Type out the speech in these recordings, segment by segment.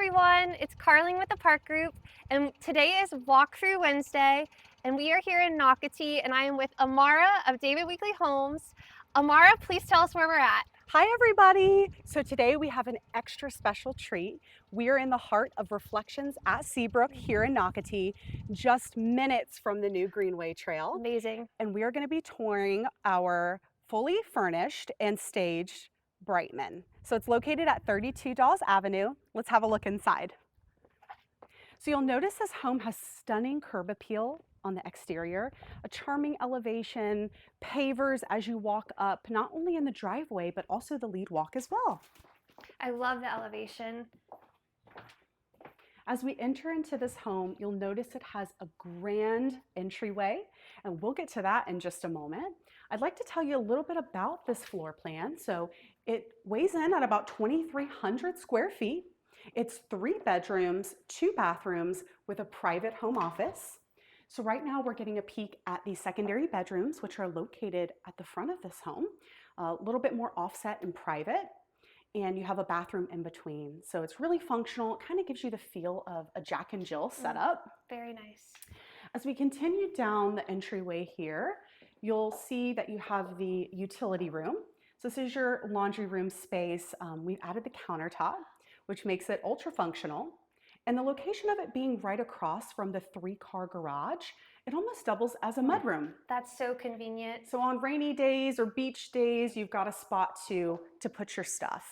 everyone, it's Carling with the Park Group, and today is Walkthrough Wednesday, and we are here in Nocatee, and I am with Amarah of David Weekley Homes. Amarah, please tell us where we're at. Hi everybody! So today we have an extra special treat. We are in the heart of Reflections at Seabrook here in Nocatee, just minutes from the new Greenway Trail. Amazing. And we are going to be touring our fully furnished and staged Brightman. So it's located at 32 Dawes Avenue. Let's have a look inside. So you'll notice this home has stunning curb appeal on the exterior, a charming elevation, pavers as you walk up, not only in the driveway, but also the lead walk as well. I love the elevation. As we enter into this home, you'll notice it has a grand entryway, and we'll get to that in just a moment. I'd like to tell you a little bit about this floor plan. So it weighs in at about 2,300 square feet. It's 3 bedrooms, 2 bathrooms with a private home office. So right now we're getting a peek at the secondary bedrooms, which are located at the front of this home, a little bit more offset and private, and you have a bathroom in between. So it's really functional. It kind of gives you the feel of a Jack and Jill setup. Very nice. As we continue down the entryway here, you'll see that you have the utility room. So this is your laundry room space. We've added the countertop, which makes it ultra functional. And the location of it being right across from the 3-car garage, it almost doubles as a mudroom. That's so convenient. So on rainy days or beach days, you've got a spot to put your stuff.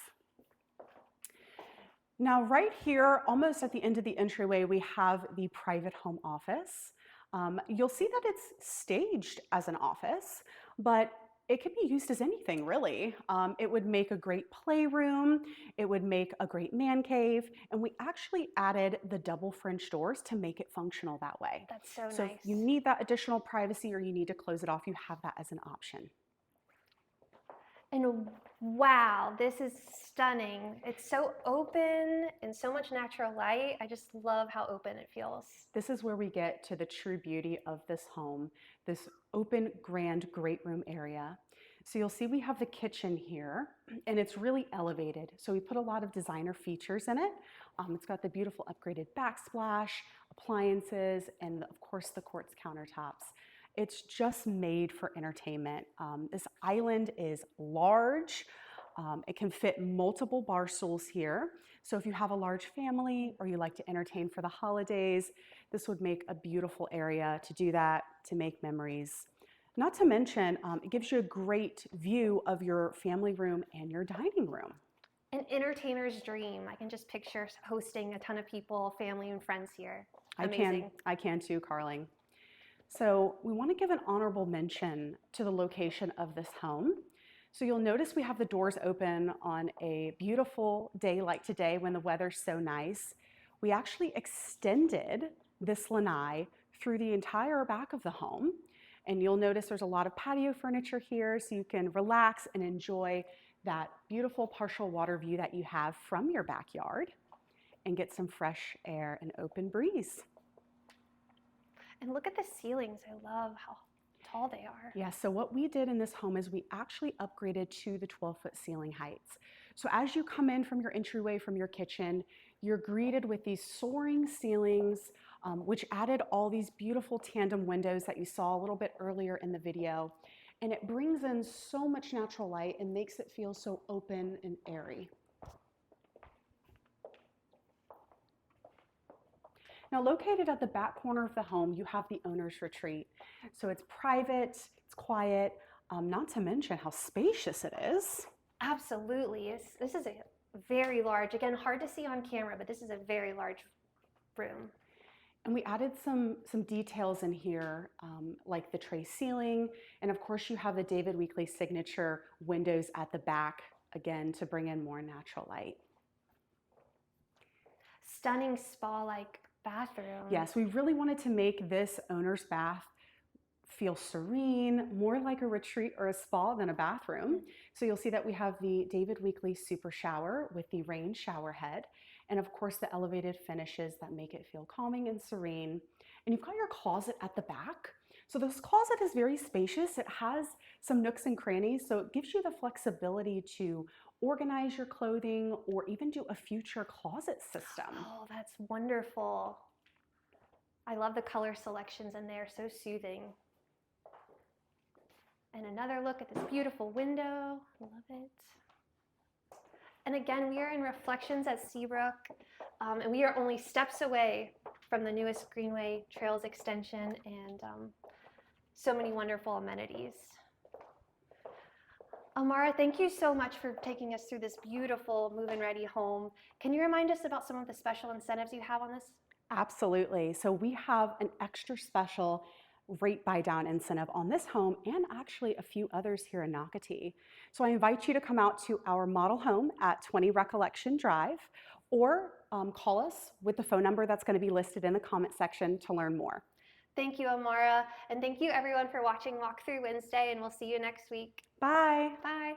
Now right here, almost at the end of the entryway, we have the private home office. You'll see that it's staged as an office, but it could be used as anything, really. It would make a great playroom, it would make a great man cave, and we actually added the double French doors to make it functional that way. That's so So nice. if you need that additional privacy or you need to close it off, you have that as an option. And wow, this is stunning. It's so open and so much natural light. I just love how open it feels. This is where we get to the true beauty of this home, this open, grand, great room area. So you'll see we have the kitchen here, and it's really elevated. So we put a lot of designer features in it. It's got the beautiful upgraded backsplash, appliances, and of course the quartz countertops. It's just made for entertainment. This island is large. It can fit multiple bar stools here. So if you have a large family or you like to entertain for the holidays, this would make a beautiful area to do that, to make memories. Not to mention, it gives you a great view of your family room and your dining room. An entertainer's dream. I can just picture hosting a ton of people, family and friends here. Amazing. I can too, Carling. So we want to give an honorable mention to the location of this home. So you'll notice we have the doors open on a beautiful day like today when the weather's so nice. We actually extended this lanai through the entire back of the home. And you'll notice there's a lot of patio furniture here so you can relax and enjoy that beautiful partial water view that you have from your backyard and get some fresh air and open breeze. And look at the ceilings. I love how tall they are. Yeah, so what we did in this home is we actually upgraded to the 12-foot ceiling heights. So as you come in from your entryway from your kitchen, you're greeted with these soaring ceilings, which added all these beautiful tandem windows that you saw a little bit earlier in the video. And it brings in so much natural light and makes it feel so open and airy. Now, located at the back corner of the home, you have the owner's retreat. So it's private, it's quiet, not to mention how spacious it is. Absolutely. This is a very large, again, hard to see on camera, but this is a very large room. And we added some details in here, like the tray ceiling. And of course, you have the David Weekley signature windows at the back, again, to bring in more natural light. Stunning spa-like bathroom. Yes, we really wanted to make this owner's bath feel serene, more like a retreat or a spa than a bathroom. So you'll see that we have the David Weekley super shower with the rain shower head, and of course the elevated finishes that make it feel calming and serene. And you've got your closet at the back. So this closet is very spacious. It has some nooks and crannies, so it gives you the flexibility to organize your clothing, or even do a future closet system. Oh, that's wonderful. I love the color selections in there, so soothing. And another look at this beautiful window. Love it. And again, we are in Reflections at Seabrook, and we are only steps away from the newest Greenway Trails extension and so many wonderful amenities. Amarah, thank you so much for taking us through this beautiful move-in ready home. Can you remind us about some of the special incentives you have on this? Absolutely. So we have an extra special rate buy down incentive on this home and actually a few others here in Nocatee. So I invite you to come out to our model home at 20 Recollection Drive, or call us with the phone number that's going to be listed in the comment section to learn more. Thank you, Amarah, and thank you everyone for watching Walkthrough Wednesday, and we'll see you next week. Bye. Bye.